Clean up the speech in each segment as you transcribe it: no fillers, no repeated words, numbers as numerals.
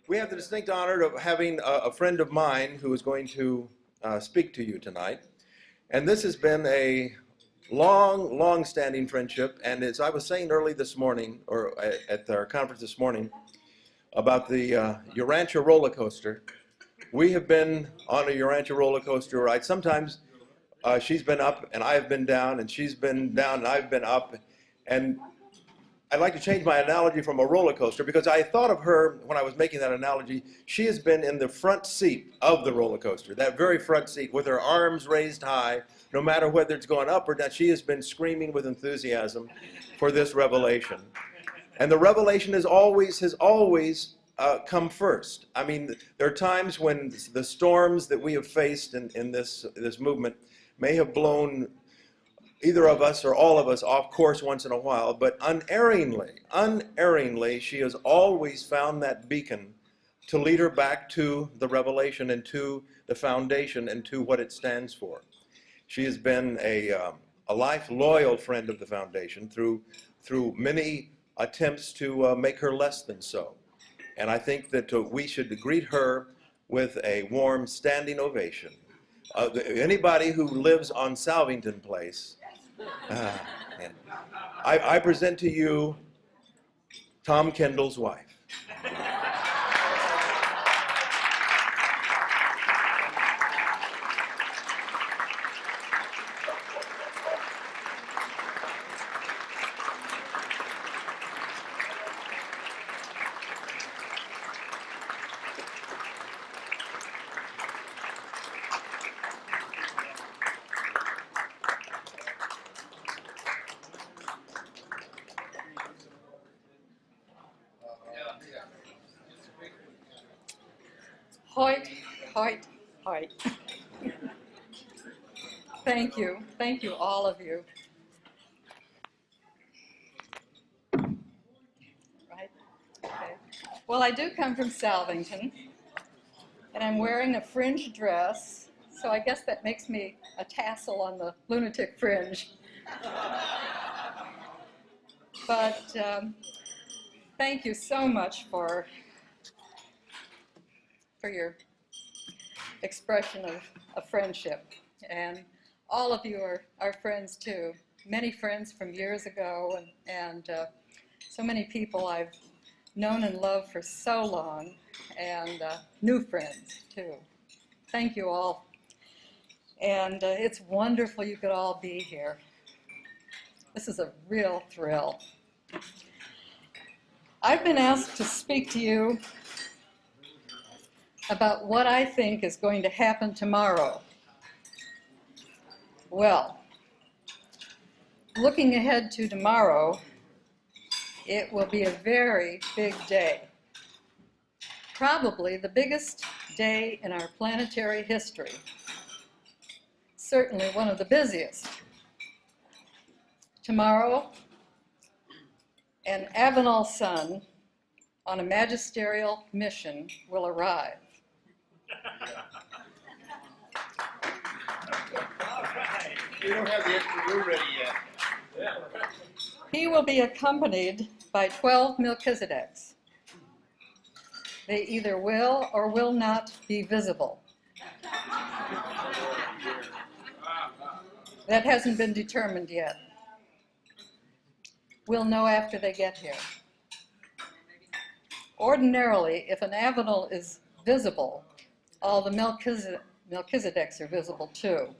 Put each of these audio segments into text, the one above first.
We have the distinct honor of having a friend of mine who is going to speak to you tonight. And this has been a long-standing friendship. And as I was saying early this morning, or at our conference this morning, about the Urantia roller coaster, we have been on a Urantia roller coaster ride. Sometimes she's been up and I've been down, and she's been down and I've been up. And I'd like to change my analogy from a roller coaster, because I thought of her when I was making that analogy. She has been in the front seat of the roller coaster, that very front seat, with her arms raised high, no matter whether it's going up or down. She has been screaming with enthusiasm for this revelation. And the revelation has always come first. I mean, there are times when the storms that we have faced in this movement may have blown either of us or all of us off course once in a while, but unerringly, she has always found that beacon to lead her back to the revelation and to the foundation and to what it stands for. She has been a life loyal friend of the foundation through many attempts to make her less than so. And I think that we should greet her with a warm standing ovation. Anybody who lives on Salvington Place, I present to you Tom Kendall's wife. Hoyt, Hoyt, Hoyt. Thank you, all of you. Right? Okay. Well, I do come from Salvington, and I'm wearing a fringe dress, so I guess that makes me a tassel on the lunatic fringe. But thank you so much for your expression of friendship. And all of you are friends too. Many friends from years ago, and so many people I've known and loved for so long, and new friends too. Thank you all. And it's wonderful you could all be here. This is a real thrill. I've been asked to speak to you about what I think is going to happen tomorrow. Well, looking ahead to tomorrow, it will be a very big day. Probably the biggest day in our planetary history. Certainly one of the busiest. Tomorrow, an Avenal sun on a magisterial mission will arrive. We don't have the extra room ready yet. He will be accompanied by 12 Melchizedeks. They either will or will not be visible. That hasn't been determined yet. We'll know after they get here. Ordinarily, if an Avenal is visible, all the Melchizedeks are visible too.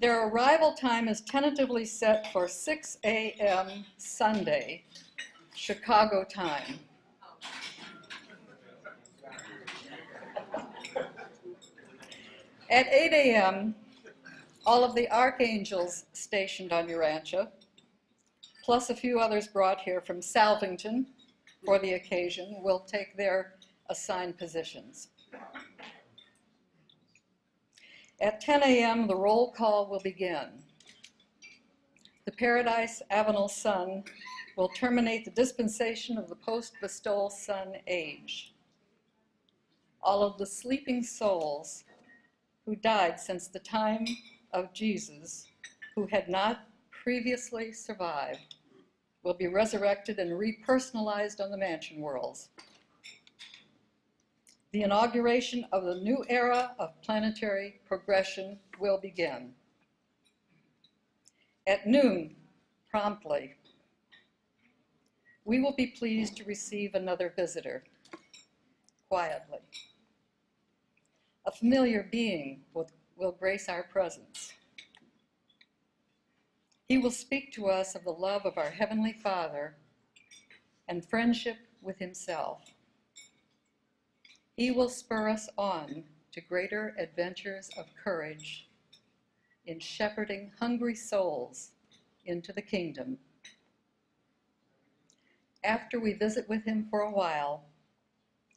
Their arrival time is tentatively set for 6 a.m. Sunday, Chicago time. At 8 a.m., all of the archangels stationed on Urantia, plus a few others brought here from Salvington for the occasion, will take their assigned positions. At 10 a.m., the roll call will begin. The Paradise Avenal sun will terminate the dispensation of the post-bestowal sun age. All of the sleeping souls who died since the time of Jesus, who had not previously survived, will be resurrected and repersonalized on the mansion worlds. the inauguration of the new era of planetary progression will begin. At noon, promptly, we will be pleased to receive another visitor, quietly. A familiar being will grace our presence. He will speak to us of the love of our Heavenly Father and friendship with Himself. He will spur us on to greater adventures of courage in shepherding hungry souls into the kingdom. After we visit with Him for a while,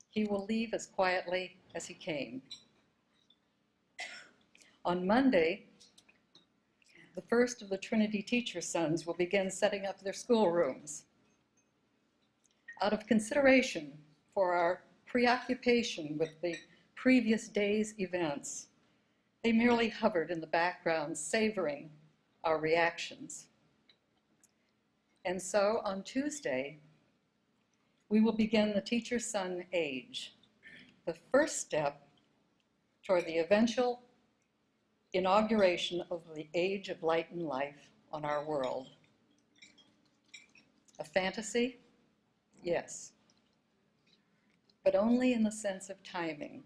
He will leave as quietly as He came. On Monday, the first of the Trinity teacher sons will begin setting up their schoolrooms. Out of consideration for our preoccupation with the previous day's events, they merely hovered in the background, savoring our reactions. And so on Tuesday, we will begin the teacher son age, the first step toward the eventual inauguration of the age of light and life on our world. A fantasy? Yes, but only in the sense of timing.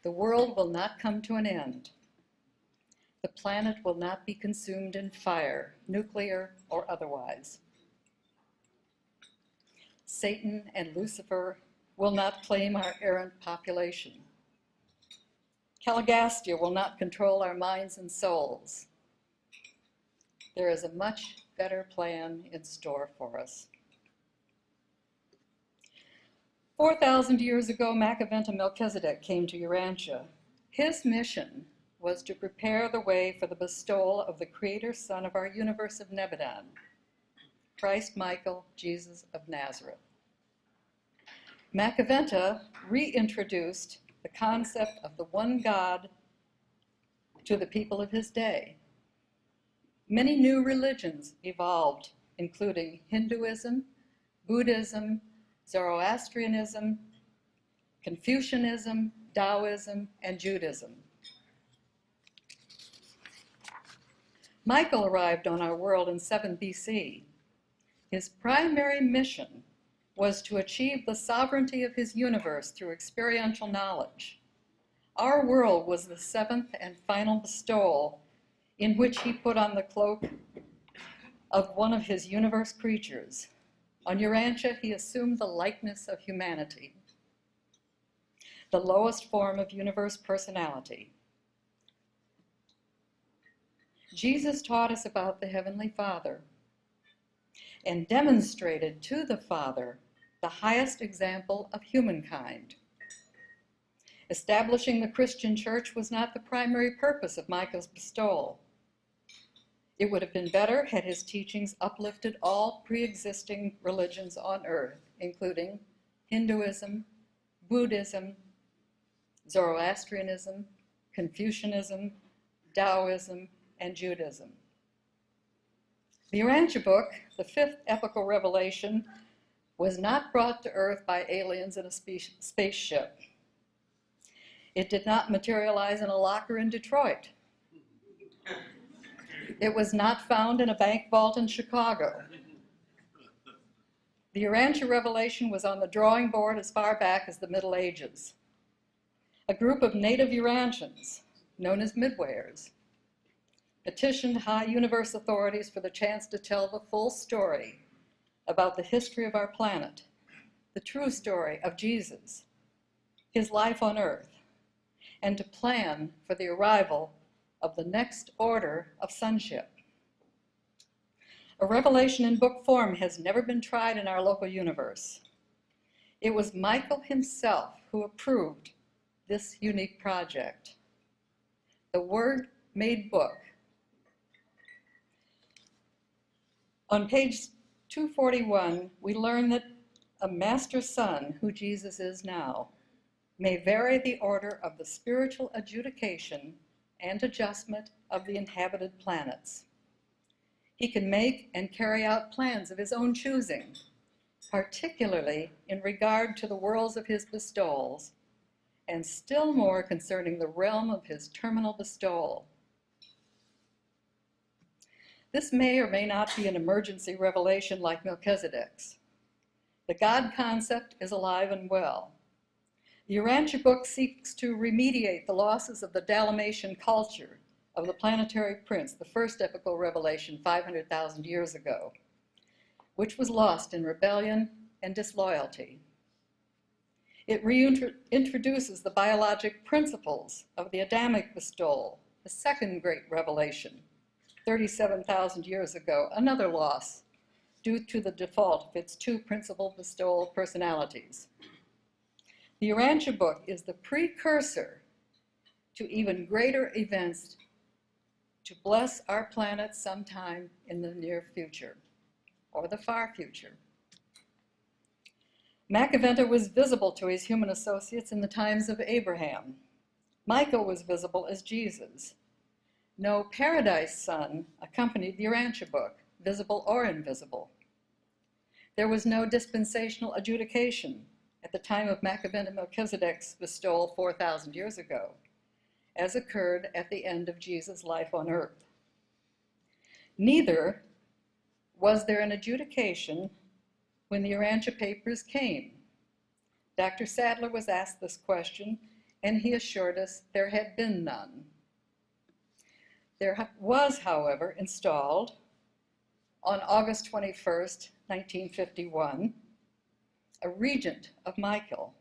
The world will not come to an end. The planet will not be consumed in fire, nuclear or otherwise. Satan and Lucifer will not claim our errant population. Caligastia will not control our minds and souls. There is a much better plan in store for us. 4,000 years ago, Macaventa Melchizedek came to Urantia. His mission was to prepare the way for the bestowal of the Creator Son of our universe of Nebudan, Christ Michael, Jesus of Nazareth. Macaventa reintroduced the concept of the one God to the people of his day. Many new religions evolved, including Hinduism, Buddhism, Zoroastrianism, Confucianism, Taoism, and Judaism. Michael arrived on our world in 7 BC. His primary mission was to achieve the sovereignty of his universe through experiential knowledge. Our world was the 7th and final bestowal in which he put on the cloak of one of his universe creatures. On Urantia, he assumed the likeness of humanity, the lowest form of universe personality. Jesus taught us about the Heavenly Father and demonstrated to the Father the highest example of humankind. Establishing the Christian church was not the primary purpose of Michael's bestowal. It would have been better had his teachings uplifted all pre-existing religions on earth, including Hinduism, Buddhism, Zoroastrianism, Confucianism, Taoism, and Judaism. The Urantia Book, the 5th epical revelation, was not brought to Earth by aliens in a spaceship. It did not materialize in a locker in Detroit. It was not found in a bank vault in Chicago. The Urantia revelation was on the drawing board as far back as the Middle Ages. A group of native Urantians, known as Midwayers, petitioned high universe authorities for the chance to tell the full story about the history of our planet, the true story of Jesus, his life on Earth, and to plan for the arrival of the next order of sonship. A revelation in book form has never been tried in our local universe. It was Michael himself who approved this unique project. The Word-made book. On page 241, we learn that a master son, who Jesus is now, may vary the order of the spiritual adjudication and adjustment of the inhabited planets. He can make and carry out plans of his own choosing, particularly in regard to the worlds of his bestowals, and still more concerning the realm of his terminal bestowal. This may or may not be an emergency revelation like Melchizedek's. The God concept is alive and well. The Urantia Book seeks to remediate the losses of the Dalmatian culture of the Planetary Prince, the first epical revelation 500,000 years ago, which was lost in rebellion and disloyalty. It reintroduces the biologic principles of the Adamic bestowal, the second great revelation, 37,000 years ago, another loss due to the default of its two principal bestowal personalities. The Urantia Book is the precursor to even greater events to bless our planet sometime in the near future, or the far future. Macaventa was visible to his human associates in the times of Abraham. Michael was visible as Jesus. No Paradise Son accompanied the Urantia Book, visible or invisible. There was no dispensational adjudication at the time of Macaventa Melchizedek's bestowal 4,000 years ago, as occurred at the end of Jesus' life on earth. Neither was there an adjudication when the Urantia papers came. Dr. Sadler was asked this question, and he assured us there had been none. There was, however, installed on August 21st, 1951, a regent of Michael.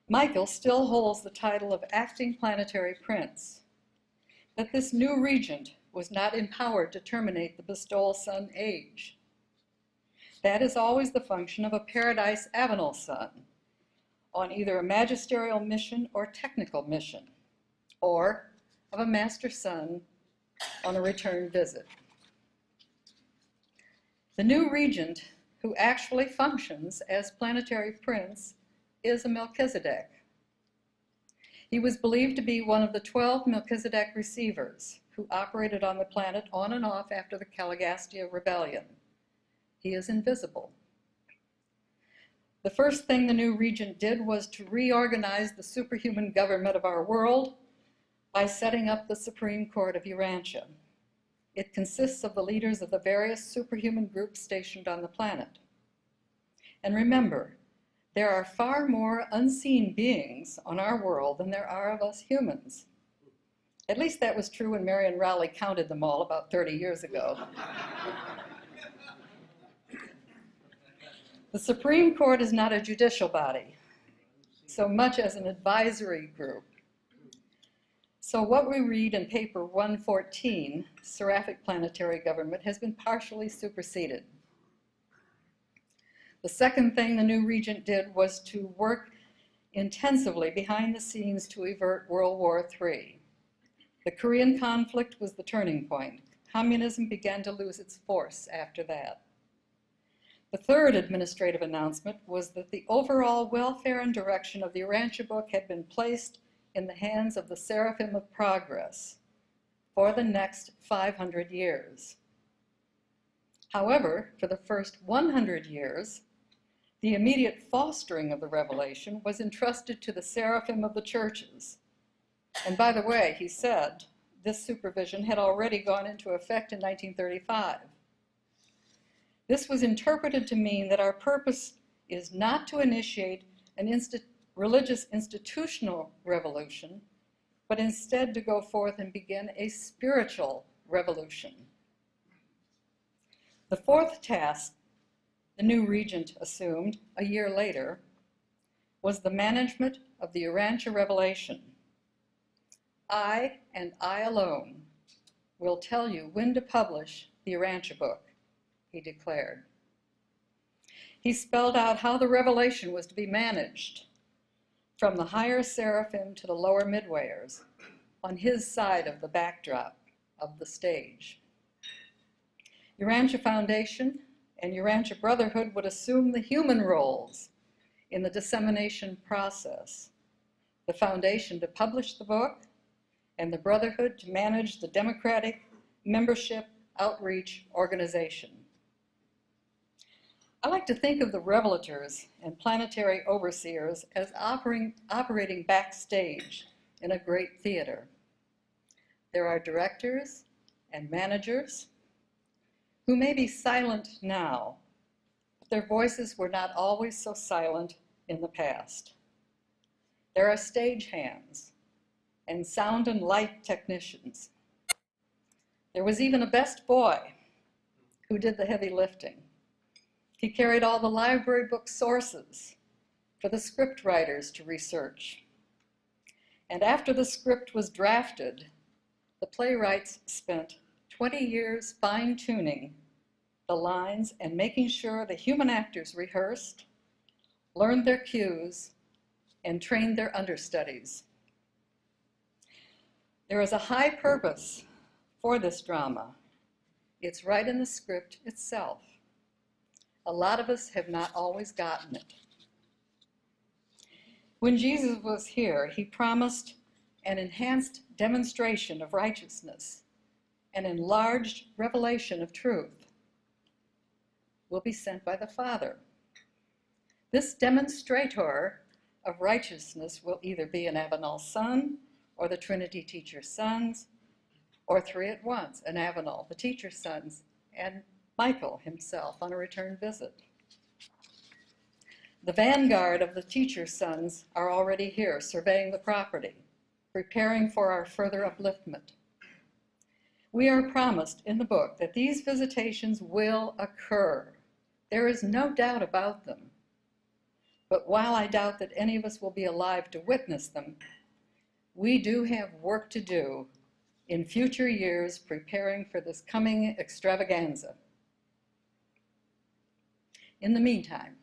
Michael still holds the title of acting planetary prince, but this new regent was not empowered to terminate the bestowal son age. That is always the function of a Paradise Avenal son on either a magisterial mission or technical mission, or of a master son on a return visit. The new regent, who actually functions as planetary prince, is a Melchizedek. He was believed to be one of the 12 Melchizedek receivers who operated on the planet on and off after the Caligastia rebellion. He is invisible. The first thing the new regent did was to reorganize the superhuman government of our world by setting up the Supreme Court of Urantia. It consists of the leaders of the various superhuman groups stationed on the planet. And remember, there are far more unseen beings on our world than there are of us humans. At least that was true when Marion Rowley counted them all about 30 years ago. The Supreme Court is not a judicial body, so much as an advisory group. So what we read in paper 114, Seraphic Planetary Government, has been partially superseded. The second thing the new regent did was to work intensively behind the scenes to avert World War III. The Korean conflict was the turning point. Communism began to lose its force after that. The third administrative announcement was that the overall welfare and direction of the Urantia Book had been placed in the hands of the Seraphim of Progress for the next 500 years. However, for the first 100 years, the immediate fostering of the revelation was entrusted to the Seraphim of the churches. And by the way, he said, this supervision had already gone into effect in 1935. This was interpreted to mean that our purpose is not to initiate an religious institutional revolution, but instead to go forth and begin a spiritual revolution. The fourth task the new regent assumed a year later was the management of the Urantia revelation. I, and I alone, will tell you when to publish the Urantia Book, he declared. He spelled out how the revelation was to be managed, from the higher seraphim to the lower midwayers, on his side of the backdrop of the stage. Urantia Foundation and Urantia Brotherhood would assume the human roles in the dissemination process, the Foundation to publish the book, and the Brotherhood to manage the democratic membership outreach organization. I like to think of the revelators and planetary overseers as operating backstage in a great theater. There are directors and managers who may be silent now, but their voices were not always so silent in the past. There are stagehands and sound and light technicians. There was even a best boy who did the heavy lifting. He carried all the library book sources for the script writers to research. And after the script was drafted, the playwrights spent 20 years fine-tuning the lines and making sure the human actors rehearsed, learned their cues, and trained their understudies. There is a high purpose for this drama. It's right in the script itself. A lot of us have not always gotten it. When Jesus was here, he promised an enhanced demonstration of righteousness, an enlarged revelation of truth will be sent by the Father. This demonstrator of righteousness will either be an Avenal son or the Trinity teacher's sons, or three at once, an Avenal, the teacher's sons, and Michael himself on a return visit. The vanguard of the teacher's sons are already here, surveying the property, preparing for our further upliftment. We are promised in the book that these visitations will occur. There is no doubt about them. But while I doubt that any of us will be alive to witness them, we do have work to do in future years preparing for this coming extravaganza. In the meantime,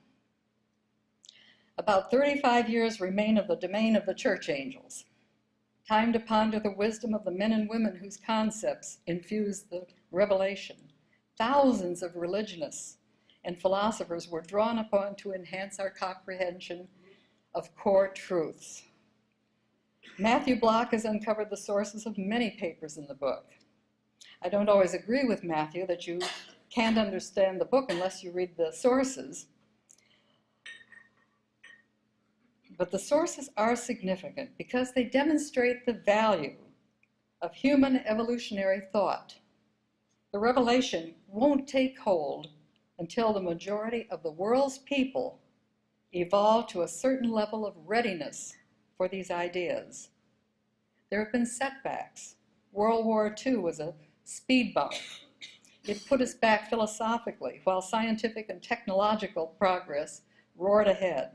about 35 years remain of the domain of the church angels. Time to ponder the wisdom of the men and women whose concepts infuse the revelation. Thousands of religionists and philosophers were drawn upon to enhance our comprehension of core truths. Matthew Block has uncovered the sources of many papers in the book. I don't always agree with Matthew that you can't understand the book unless you read the sources. But the sources are significant because they demonstrate the value of human evolutionary thought. The revelation won't take hold until the majority of the world's people evolve to a certain level of readiness for these ideas. There have been setbacks. World War II was a speed bump. It put us back philosophically, while scientific and technological progress roared ahead.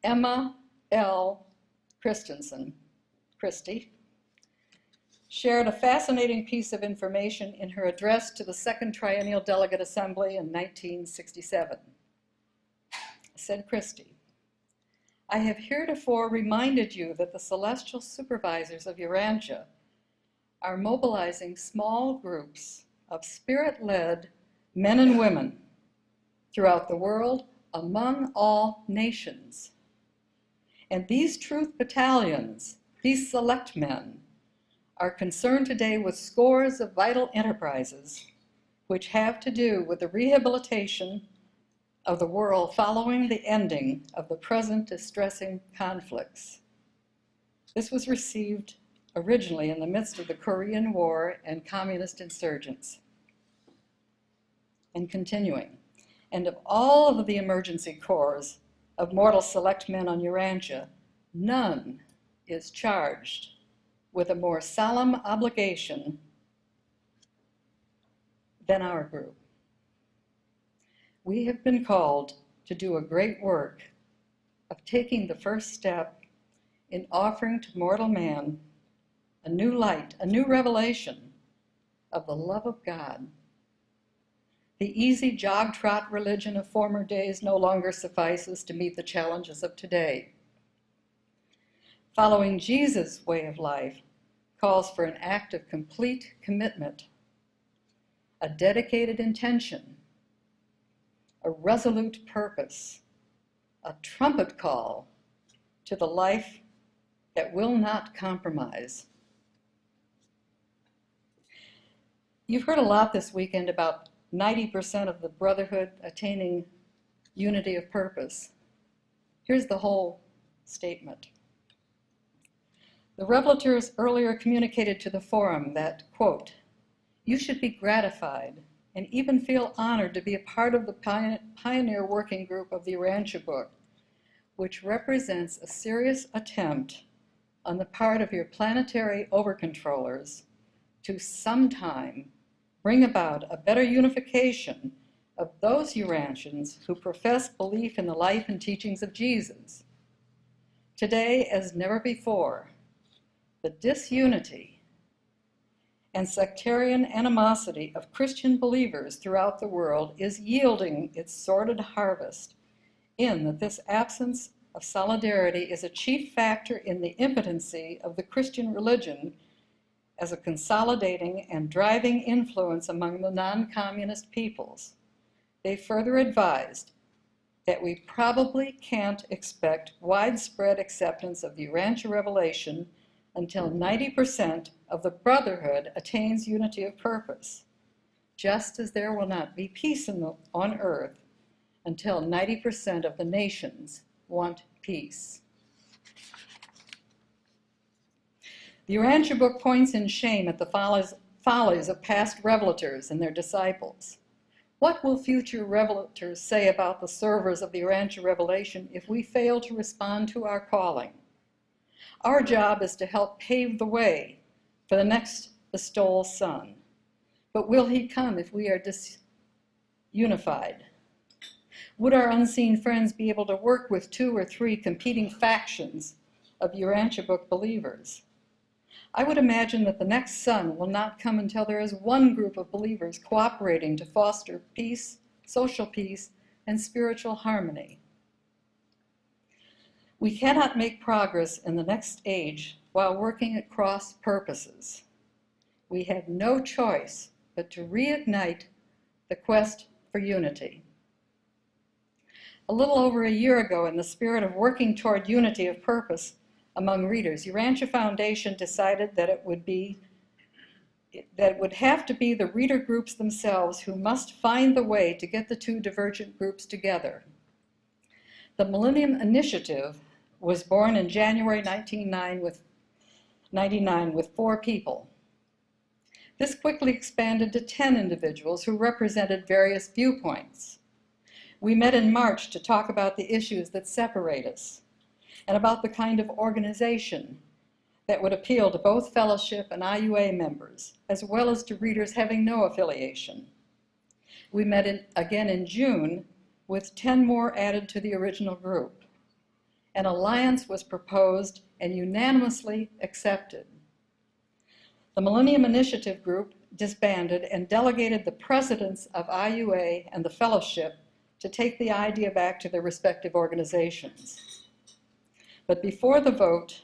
Emma L. Christie, shared a fascinating piece of information in her address to the Second Triennial Delegate Assembly in 1967. Said Christie, "I have heretofore reminded you that the celestial supervisors of Urantia are mobilizing small groups of spirit-led men and women throughout the world among all nations. And these truth battalions, these select men, are concerned today with scores of vital enterprises which have to do with the rehabilitation of the world following the ending of the present distressing conflicts." This was received originally in the midst of the Korean War and communist insurgents. And continuing, and of all of the emergency corps of mortal select men on Urantia, none is charged with a more solemn obligation than our group. We have been called to do a great work of taking the first step in offering to mortal man a new light, a new revelation of the love of God. The easy jog-trot religion of former days no longer suffices to meet the challenges of today. Following Jesus' way of life calls for an act of complete commitment, a dedicated intention, a resolute purpose, a trumpet call to the life that will not compromise. You've heard a lot this weekend about 90% of the brotherhood attaining unity of purpose. Here's the whole statement. The revelators earlier communicated to the forum that, quote, "You should be gratified and even feel honored to be a part of the pioneer working group of the Urantia Book, which represents a serious attempt on the part of your planetary overcontrollers to sometime bring about a better unification of those Urantians who profess belief in the life and teachings of Jesus. Today, as never before, the disunity and sectarian animosity of Christian believers throughout the world is yielding its sordid harvest, in that this absence of solidarity is a chief factor in the impotency of the Christian religion as a consolidating and driving influence among the non-communist peoples. They further advised that we probably can't expect widespread acceptance of the Urantia revelation until 90% of the brotherhood attains unity of purpose, just as there will not be peace on earth until 90% of the nations want peace." The Urantia Book points in shame at the follies of past revelators and their disciples. What will future revelators say about the servers of the Urantia revelation if we fail to respond to our calling? Our job is to help pave the way for the next bestowal son. But will he come if we are disunified? Would our unseen friends be able to work with 2 or 3 competing factions of Urantia Book believers? I would imagine that the next son will not come until there is one group of believers cooperating to foster peace, social peace, and spiritual harmony. We cannot make progress in the next age while working at cross purposes. We have no choice but to reignite the quest for unity. A little over a year ago, in the spirit of working toward unity of purpose among readers, Urantia Foundation decided that it would have to be the reader groups themselves who must find the way to get the 2 divergent groups together. The Millennium Initiative was born in January 1999 with 4 people. This quickly expanded to 10 individuals who represented various viewpoints. We met in March to talk about the issues that separate us and about the kind of organization that would appeal to both fellowship and IUA members, as well as to readers having no affiliation. We met again in June with 10 more added to the original group. An alliance was proposed and unanimously accepted. The Millennium Initiative group disbanded and delegated the presidents of IUA and the fellowship to take the idea back to their respective organizations. But before the vote,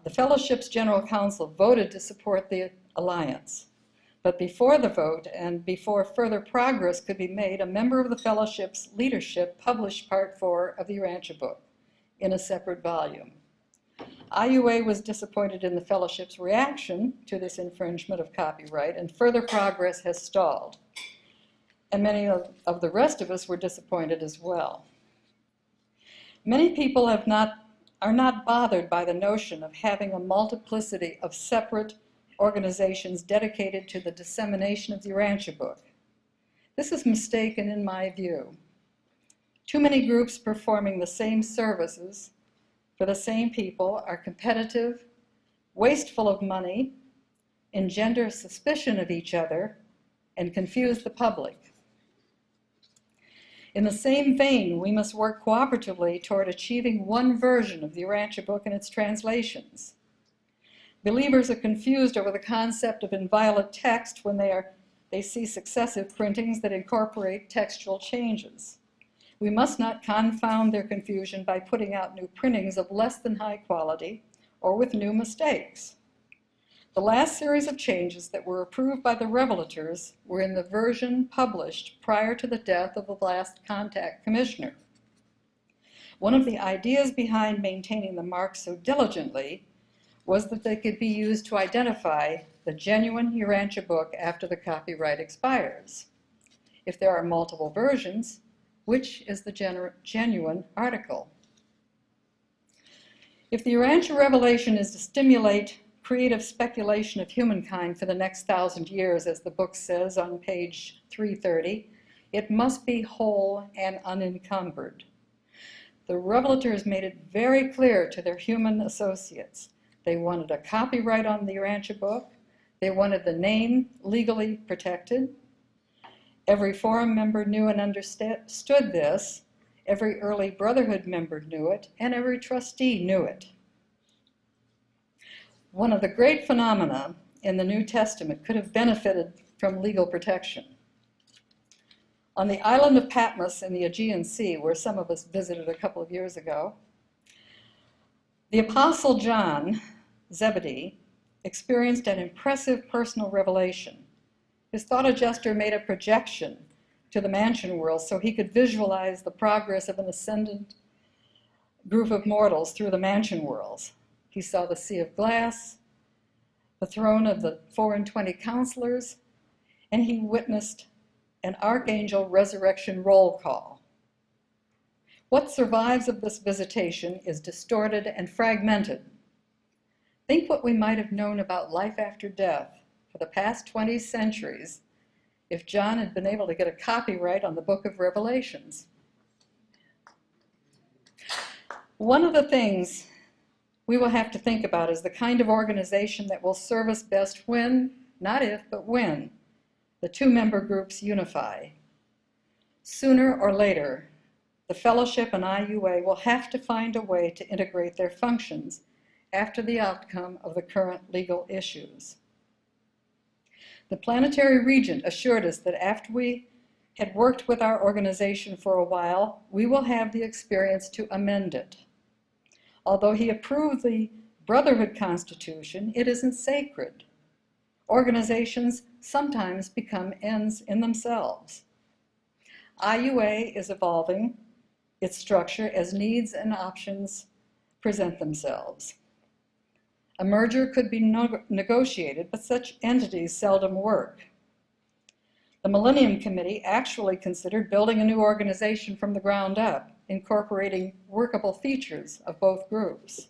the fellowship's general council voted to support the alliance. But before the vote and before further progress could be made, a member of the fellowship's leadership published Part 4 of the Urantia Book in a separate volume. IUA was disappointed in the fellowship's reaction to this infringement of copyright, and further progress has stalled. And many of the rest of us were disappointed as well. Many people are not bothered by the notion of having a multiplicity of separate organizations dedicated to the dissemination of the Urantia Book. This is mistaken in my view. Too many groups performing the same services for the same people are competitive, wasteful of money, engender suspicion of each other, and confuse the public. In the same vein, we must work cooperatively toward achieving one version of the Urantia Book and its translations. Believers are confused over the concept of inviolate text when they see successive printings that incorporate textual changes. We must not confound their confusion by putting out new printings of less than high quality or with new mistakes. The last series of changes that were approved by the revelators were in the version published prior to the death of the last contact commissioner. One of the ideas behind maintaining the marks so diligently was that they could be used to identify the genuine Urantia book after the copyright expires? If there are multiple versions, which is the genuine article? If the Urantia revelation is to stimulate creative speculation of humankind for the next 1,000 years, as the book says on page 330, it must be whole and unencumbered. The revelators made it very clear to their human associates. They wanted a copyright on the Urantia book. They wanted the name legally protected. Every forum member knew and understood this. Every early Brotherhood member knew it, and every trustee knew it. One of the great phenomena in the New Testament could have benefited from legal protection. On the island of Patmos in the Aegean Sea, where some of us visited a couple of years ago, the Apostle John, Zebedee, experienced an impressive personal revelation. His thought adjuster made a projection to the mansion world so he could visualize the progress of an ascendant group of mortals through the mansion worlds. He saw the sea of glass, the throne of the 24 counselors, and he witnessed an archangel resurrection roll call. What survives of this visitation is distorted and fragmented. Think what we might have known about life after death for the past 20 centuries if John had been able to get a copyright on the book of Revelations. One of the things we will have to think about is the kind of organization that will serve us best when, not if, but when, the two member groups unify. Sooner or later, the Fellowship and IUA will have to find a way to integrate their functions after the outcome of the current legal issues. The Planetary Regent assured us that after we had worked with our organization for a while, we will have the experience to amend it. Although he approved the Brotherhood Constitution, it isn't sacred. Organizations sometimes become ends in themselves. IUA is evolving its structure as needs and options present themselves. A merger could be negotiated, but such entities seldom work. The Millennium Committee actually considered building a new organization from the ground up, incorporating workable features of both groups.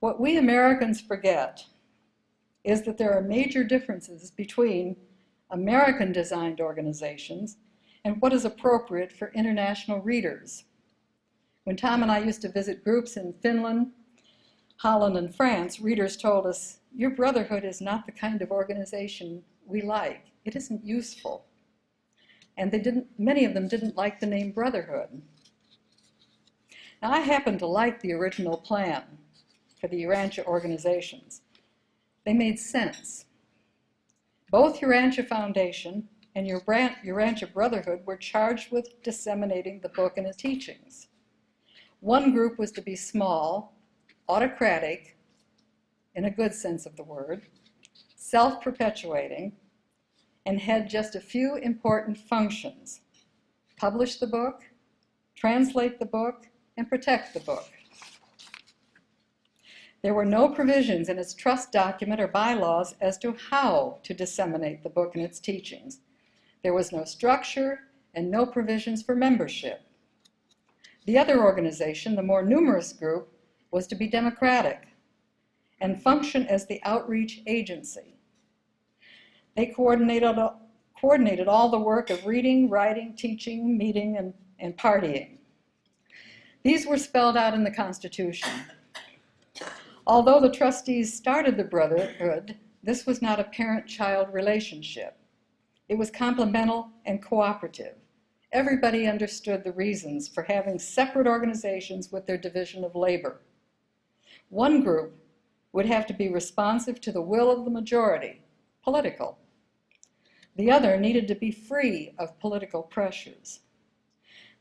What we Americans forget is that there are major differences between American-designed organizations and what is appropriate for international readers. When Tom and I used to visit groups in Finland, Holland, and France, readers told us, "Your brotherhood is not the kind of organization we like. It isn't useful." And many of them didn't like the name Brotherhood. Now, I happen to like the original plan for the Urantia organizations. They made sense. Both Urantia Foundation and Urantia Brotherhood were charged with disseminating the book and its teachings. One group was to be small, autocratic, in a good sense of the word, self-perpetuating, and had just a few important functions: publish the book, translate the book, and protect the book. There were no provisions in its trust document or bylaws as to how to disseminate the book and its teachings. There was no structure and no provisions for membership. The other organization, the more numerous group, was to be democratic and function as the outreach agency. They coordinated all the work of reading, writing, teaching, meeting, and partying. These were spelled out in the Constitution. Although the trustees started the Brotherhood, this was not a parent-child relationship. It was complemental and cooperative. Everybody understood the reasons for having separate organizations with their division of labor. One group would have to be responsive to the will of the majority, political. The other needed to be free of political pressures.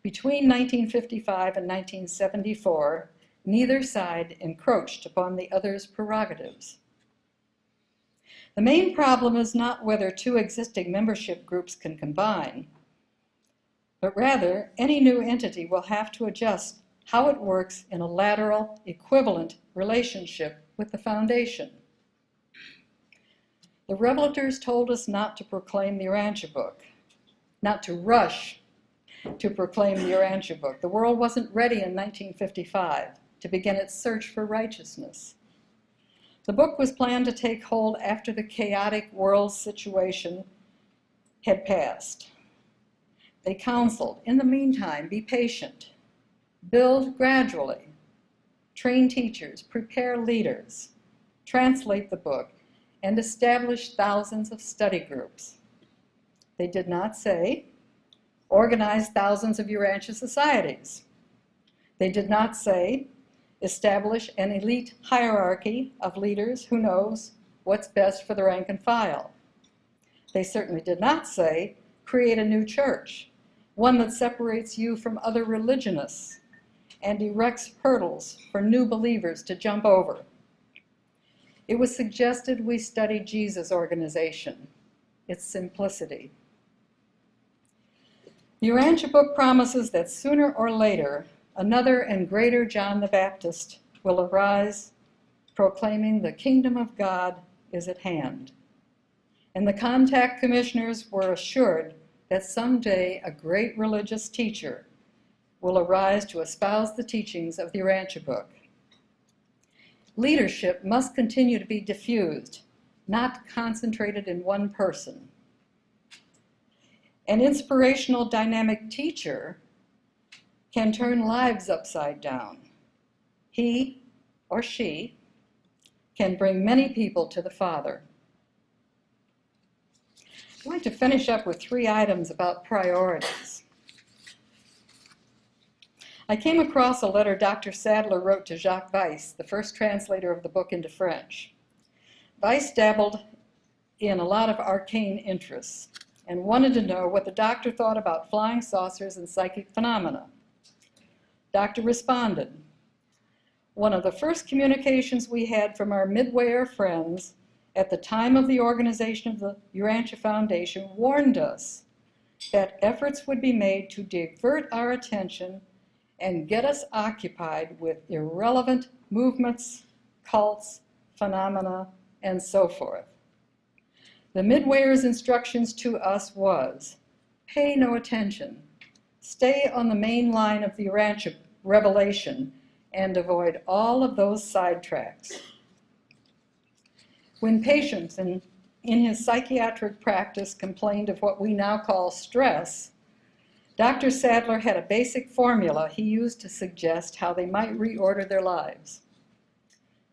Between 1955 and 1974, neither side encroached upon the other's prerogatives. The main problem is not whether two existing membership groups can combine, but rather any new entity will have to adjust how it works in a lateral, equivalent relationship with the foundation. The revelators told us not to proclaim the Urantia Book, not to rush to proclaim the Urantia Book. The world wasn't ready in 1955 to begin its search for righteousness. The book was planned to take hold after the chaotic world situation had passed. They counseled, in the meantime, be patient, build gradually, train teachers, prepare leaders, translate the book, and establish thousands of study groups. They did not say, organize thousands of Urantia societies. They did not say, establish an elite hierarchy of leaders who knows what's best for the rank and file. They certainly did not say, create a new church, one that separates you from other religionists and erects hurdles for new believers to jump over. It was suggested we study Jesus' organization, its simplicity. The Urantia Book promises that sooner or later, another and greater John the Baptist will arise, proclaiming the kingdom of God is at hand. And the contact commissioners were assured that someday a great religious teacher will arise to espouse the teachings of the Urantia Book. Leadership must continue to be diffused, not concentrated in one person. An inspirational, dynamic teacher can turn lives upside down. He or she can bring many people to the Father. I'd like to finish up with 3 items about priorities. I came across a letter Dr. Sadler wrote to Jacques Weiss, the first translator of the book into French. Weiss dabbled in a lot of arcane interests and wanted to know what the doctor thought about flying saucers and psychic phenomena. Doctor responded, one of the first communications we had from our Midwayer friends at the time of the organization of the Urantia Foundation warned us that efforts would be made to divert our attention and get us occupied with irrelevant movements, cults, phenomena, and so forth. The Midwayer's instructions to us was, pay no attention, stay on the main line of the Urantia revelation, and avoid all of those sidetracks. When patients in his psychiatric practice complained of what we now call stress, Dr. Sadler had a basic formula he used to suggest how they might reorder their lives.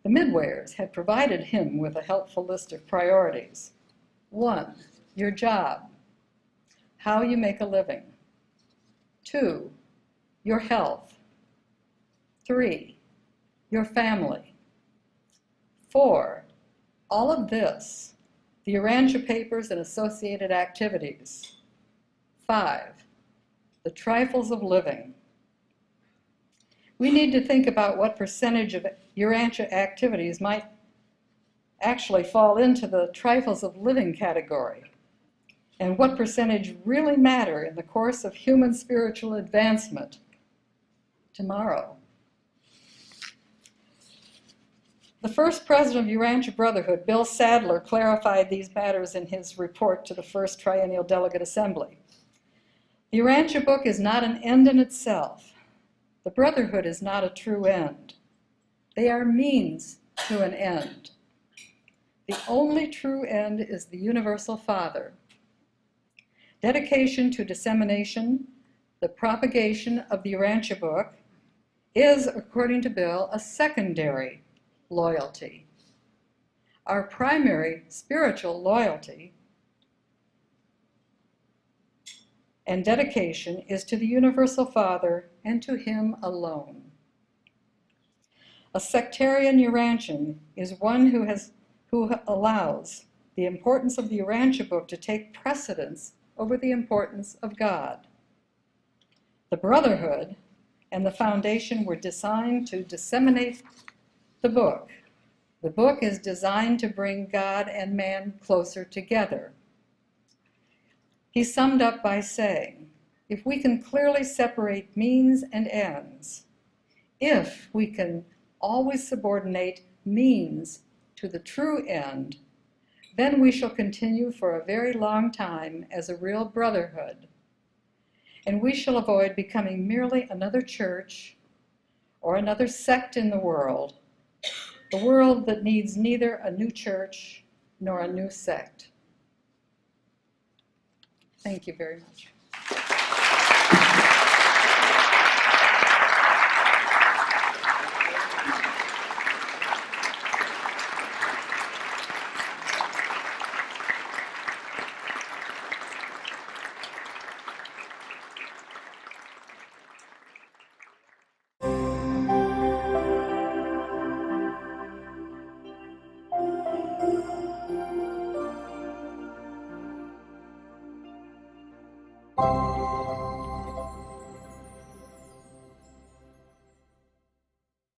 The Midwayers had provided him with a helpful list of priorities. 1, your job, how you make a living. 2, your health. 3, your family. 4, all of this, the Urantia papers and associated activities. 5, the trifles of living. We need to think about what percentage of Urantia activities might actually fall into the trifles of living category, and what percentage really matter in the course of human spiritual advancement tomorrow. The first president of Urantia Brotherhood, Bill Sadler, clarified these matters in his report to the first Triennial Delegate Assembly. The Urantia Book is not an end in itself. The Brotherhood is not a true end. They are means to an end. The only true end is the Universal Father. Dedication to dissemination, the propagation of the Urantia Book, is, according to Bill, a secondary loyalty. Our primary spiritual loyalty and dedication is to the Universal Father and to Him alone. A sectarian Urantian is one who allows the importance of the Urantia Book to take precedence over the importance of God. The Brotherhood and the Foundation were designed to disseminate the book. The book is designed to bring God and man closer together. He summed up by saying, if we can clearly separate means and ends, if we can always subordinate means to the true end, Then we shall continue for a very long time as a real brotherhood, and we shall avoid becoming merely another church or another sect in the world that needs neither a new church nor a new sect. Thank you very much.